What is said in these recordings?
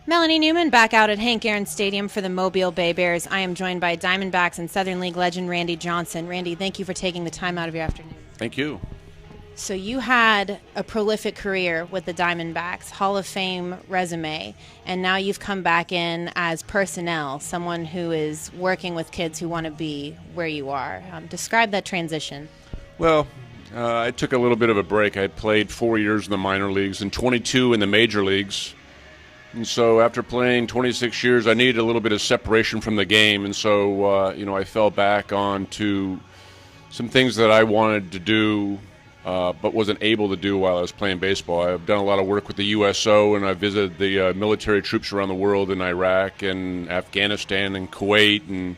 Melanie Newman back out at Hank Aaron Stadium for the Mobile Bay Bears. I am joined by Diamondbacks and Southern League legend Randy Johnson. Randy, thank you for taking the time out of your afternoon. Thank you. So you had a prolific career with the Diamondbacks, Hall of Fame resume, and now you've come back in as personnel, someone who is working with kids who want to be where you are. Describe that transition. Well, I took a little bit of a break. I played 4 years in the minor leagues and 22 in the major leagues. And so after playing 26 years, I needed a little bit of separation from the game. And so, I fell back onto some things that I wanted to do but wasn't able to do while I was playing baseball. I've done a lot of work with the USO, and I visited the military troops around the world in Iraq and Afghanistan and Kuwait and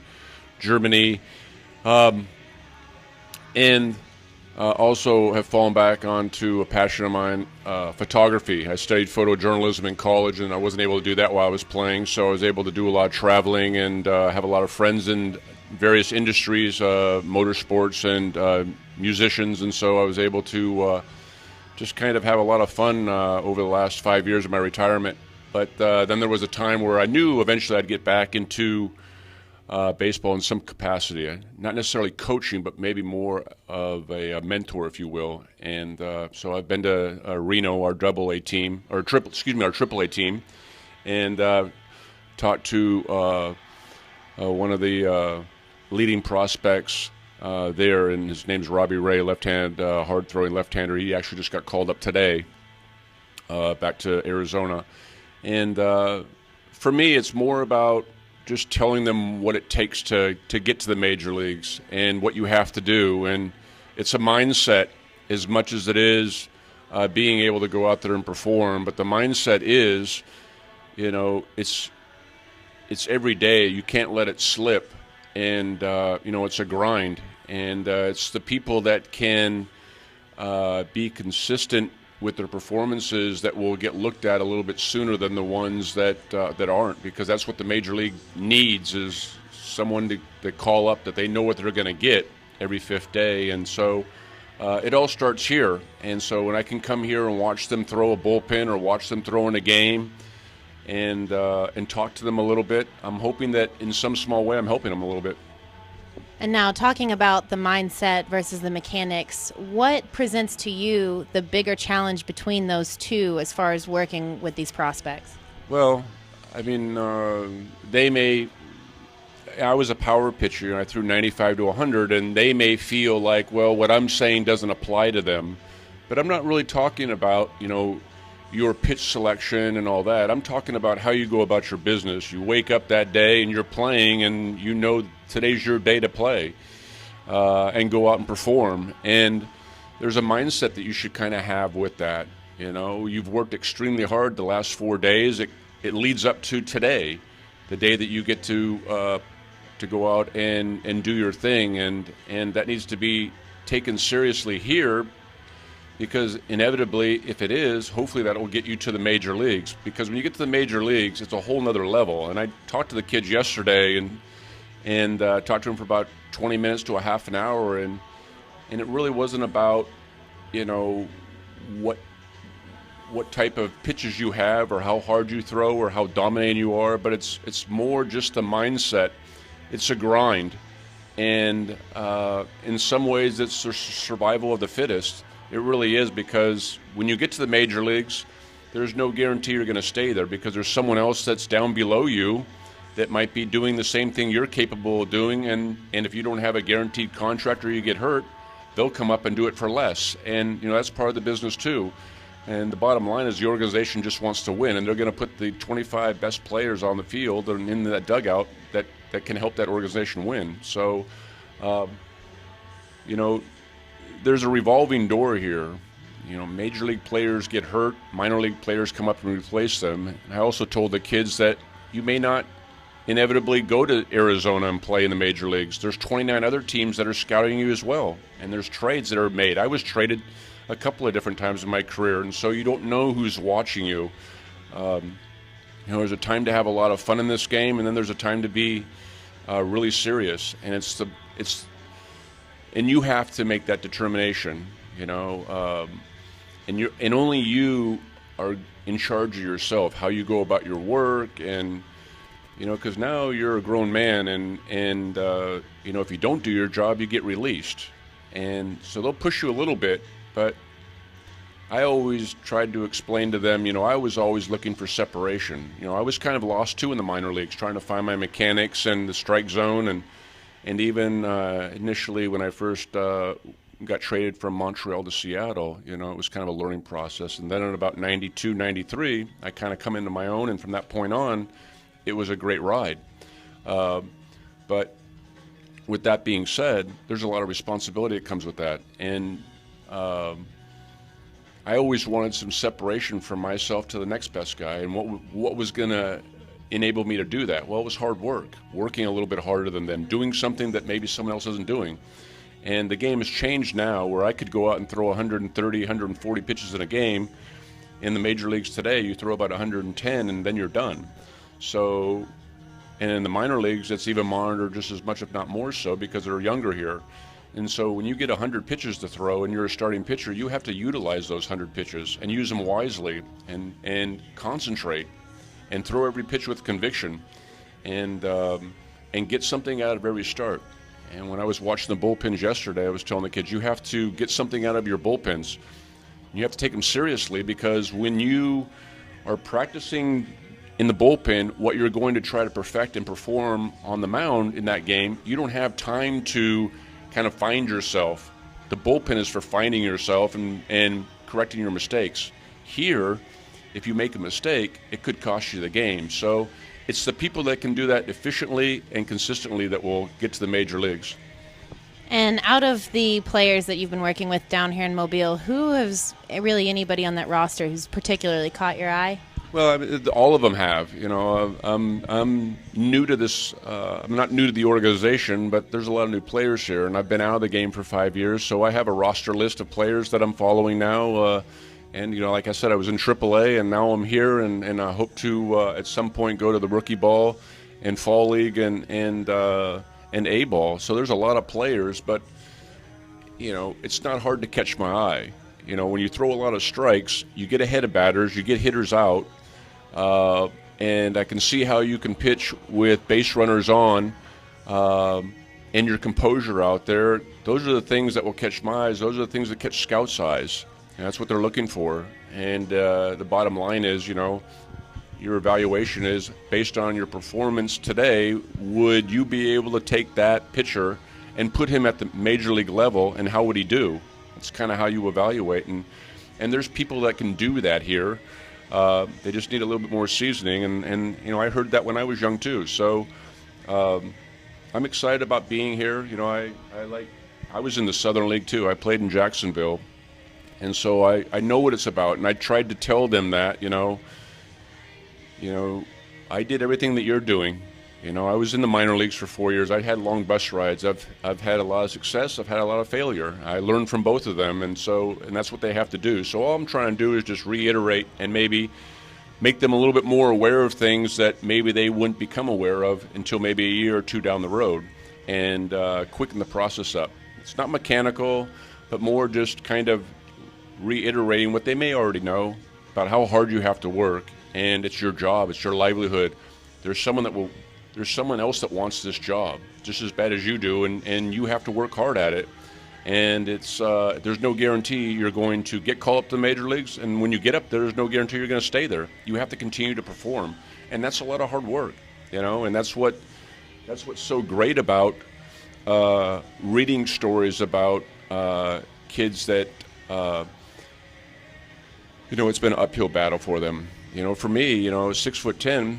Germany. And also have fallen back onto a passion of mine, photography. I studied photojournalism in college, and I wasn't able to do that while I was playing, so I was able to do a lot of traveling and have a lot of friends in various industries, motorsports and musicians, and so I was able to just kind of have a lot of fun over the last 5 years of my retirement. But then there was a time where I knew eventually I'd get back into baseball in some capacity, not necessarily coaching, but maybe more of a mentor, if you will. And so I've been to Reno, our AA team, or our AAA team, and talked to one of the leading prospects there, and his name's Robbie Ray, left-hand, hard-throwing left-hander. He actually just got called up today back to Arizona. And for me, it's more about just telling them what it takes to get to the major leagues and what you have to do. And it's a mindset as much as it is being able to go out there and perform. But the mindset is, it's every day. You can't let it slip. And, it's a grind. And it's the people that can be consistent with their performances that will get looked at a little bit sooner than the ones that aren't, because that's what the major league needs, is someone to call up that they know what they're going to get every fifth day. And so it all starts here. And so when I can come here and watch them throw a bullpen or watch them throw in a game and talk to them a little bit, I'm hoping that in some small way I'm helping them a little bit. And now, talking about the mindset versus the mechanics, what presents to you the bigger challenge between those two as far as working with these prospects? Well, I mean, I was a power pitcher, and I threw 95 to 100, and they may feel like, well, what I'm saying doesn't apply to them. But I'm not really talking about, your pitch selection and all that. I'm talking about how you go about your business. You wake up that day and you're playing, and today's your day to play and go out and perform. And there's a mindset that you should kind of have with that. You've worked extremely hard the last 4 days. It leads up to today, the day that you get to go out and do your thing, and that needs to be taken seriously here. Because inevitably, if it is, hopefully that will get you to the major leagues. Because when you get to the major leagues, it's a whole nother level. And I talked to the kids yesterday and talked to them for about 20 minutes to a half an hour. And it really wasn't about, what type of pitches you have or how hard you throw or how dominating you are. But it's more just the mindset. It's a grind. And in some ways, it's the survival of the fittest. It really is, because when you get to the major leagues, there's no guarantee you're going to stay there, because there's someone else that's down below you that might be doing the same thing you're capable of doing, and if you don't have a guaranteed contract or you get hurt, they'll come up and do it for less. And that's part of the business too. And the bottom line is the organization just wants to win, and they're going to put the 25 best players on the field and in that dugout that can help that organization win. So, there's a revolving door here. Major league players get hurt, minor league players come up and replace them. And I also told the kids that you may not inevitably go to Arizona and play in the major leagues. There's 29 other teams that are scouting you as well, and there's trades that are made. I was traded a couple of different times in my career, and so you don't know who's watching you. There's a time to have a lot of fun in this game, and then there's a time to be really serious. And and you have to make that determination, and only you are in charge of yourself, how you go about your work, and because now you're a grown man, and if you don't do your job, you get released, and so they'll push you a little bit. But I always tried to explain to them, I was always looking for separation. I was kind of lost too in the minor leagues, trying to find my mechanics and the strike zone, and even initially when I first got traded from Montreal to Seattle, it was kind of a learning process. And then in about 92, 93, I kind of come into my own, and from that point on, it was a great ride. But with that being said, there's a lot of responsibility that comes with that. And I always wanted some separation from myself to the next best guy. And what was going to enable me to do that? Well, it was hard work, working a little bit harder than them, doing something that maybe someone else isn't doing. And the game has changed now where I could go out and throw 130, 140 pitches in a game. In the major leagues today, you throw about 110 and then you're done. So, and in the minor leagues, it's even monitored just as much, if not more so, because they're younger here. And so when you get 100 pitches to throw and you're a starting pitcher, you have to utilize those 100 pitches and use them wisely and concentrate and throw every pitch with conviction and get something out of every start. And when I was watching the bullpens yesterday, I was telling the kids, you have to get something out of your bullpens. You have to take them seriously, because when you are practicing in the bullpen what you're going to try to perfect and perform on the mound in that game, you don't have time to kind of find yourself. The bullpen is for finding yourself and correcting your mistakes. Here, if you make a mistake, it could cost you the game. So it's the people that can do that efficiently and consistently that will get to the major leagues. And out of the players that you've been working with down here in Mobile, who has really anybody on that roster who's particularly caught your eye? Well, I mean, all of them have. I'm new to this. I'm not new to the organization, but there's a lot of new players here, and I've been out of the game for 5 years, so I have a roster list of players that I'm following now. And like I said, I was in AAA, and now I'm here, and I hope to at some point go to the rookie ball and fall league and A ball. So there's a lot of players, but it's not hard to catch my eye. When you throw a lot of strikes, you get ahead of batters, you get hitters out. And I can see how you can pitch with base runners on and your composure out there. Those are the things that will catch my eyes. Those are the things that catch scouts' eyes. And that's what they're looking for. And the bottom line is, your evaluation is based on your performance today. Would you be able to take that pitcher and put him at the major league level, and how would he do? That's kind of how you evaluate. And there's people that can do that here. They just need a little bit more seasoning, and I heard that when I was young too. So I'm excited about being here. I was in the Southern League too. I played in Jacksonville, and so I know what it's about. And I tried to tell them that I did everything that you're doing. I was in the minor leagues for 4 years. I had long bus rides. I've had a lot of success. I've had a lot of failure. I learned from both of them, and that's what they have to do. So all I'm trying to do is just reiterate and maybe make them a little bit more aware of things that maybe they wouldn't become aware of until maybe a year or two down the road, and quicken the process up. It's not mechanical, but more just kind of reiterating what they may already know about how hard you have to work, and it's your job, it's your livelihood. There's someone else that wants this job just as bad as you do, and you have to work hard at it. And there's no guarantee you're going to get called up to the major leagues, and when you get up there, there's no guarantee you're going to stay there. You have to continue to perform, and that's a lot of hard work, and that's what's so great about reading stories about kids that it's been an uphill battle for them. For me, 6'10",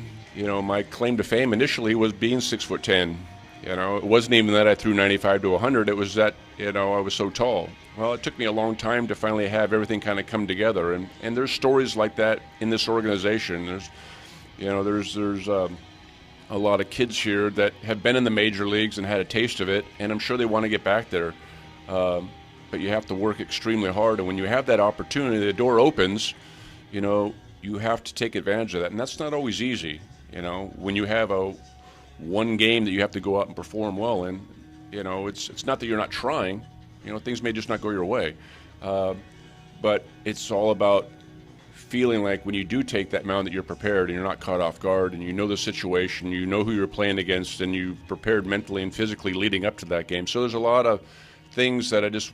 my claim to fame initially was being 6'10". It wasn't even that I threw 95 to 100. It was that, I was so tall. Well, it took me a long time to finally have everything kind of come together. And there's stories like that in this organization. There's a lot of kids here that have been in the major leagues and had a taste of it, and I'm sure they want to get back there. But you have to work extremely hard. And when you have that opportunity, the door opens, you have to take advantage of that. And that's not always easy. When you have one game that you have to go out and perform well in, it's not that you're not trying. Things may just not go your way. But it's all about feeling like when you do take that mound that you're prepared and you're not caught off guard and you know the situation, you know who you're playing against, and you prepared mentally and physically leading up to that game. So there's a lot of things that I just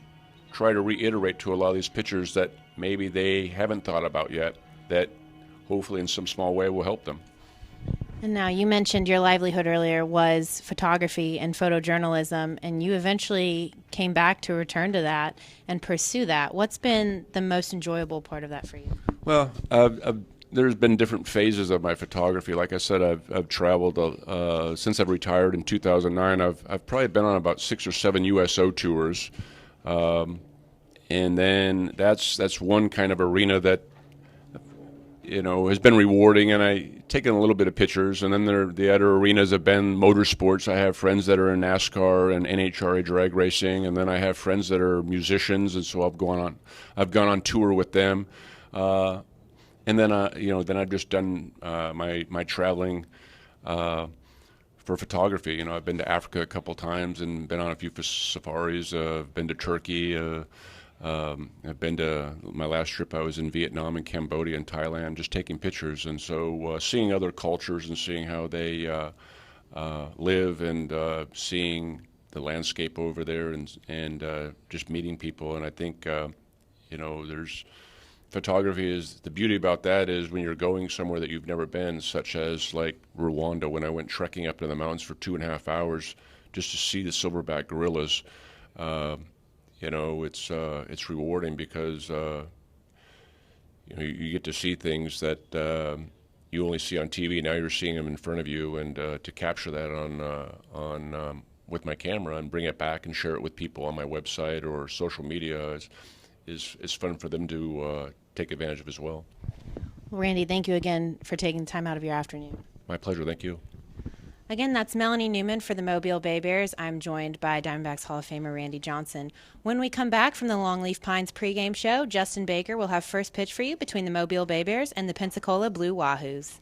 try to reiterate to a lot of these pitchers that maybe they haven't thought about yet, that hopefully in some small way will help them. And now you mentioned your livelihood earlier was photography and photojournalism, and you eventually came back to return to that and pursue that. What's been the most enjoyable part of that for you? Well, there's been different phases of my photography. Like I said, I've traveled since I've retired in 2009. I've probably been on about 6 or 7 USO tours, and then that's one kind of arena that has been rewarding, and I taken a little bit of pictures. And then the other arenas have been motorsports. I have friends that are in NASCAR and NHRA drag racing, and then I have friends that are musicians, and so I've gone on tour with them. And then I've just done my traveling for photography. I've been to Africa a couple times and been on a few safaris. I've been to Turkey. I've been to my last trip. I was in Vietnam and Cambodia and Thailand, just taking pictures. And so seeing other cultures and seeing how they live, and seeing the landscape over there, and just meeting people. And I think there's photography is the beauty about that is when you're going somewhere that you've never been, such as like Rwanda, when I went trekking up in the mountains for 2.5 hours just to see the silverback gorillas. It's rewarding because you get to see things that you only see on TV. Now you're seeing them in front of you, and to capture that on with my camera and bring it back and share it with people on my website or social media is fun for them to take advantage of as well. Well, Randy, thank you again for taking time out of your afternoon. My pleasure. Thank you. Again, that's Melanie Newman for the Mobile Bay Bears. I'm joined by Diamondbacks Hall of Famer Randy Johnson. When we come back from the Longleaf Pines pregame show, Justin Baker will have first pitch for you between the Mobile Bay Bears and the Pensacola Blue Wahoos.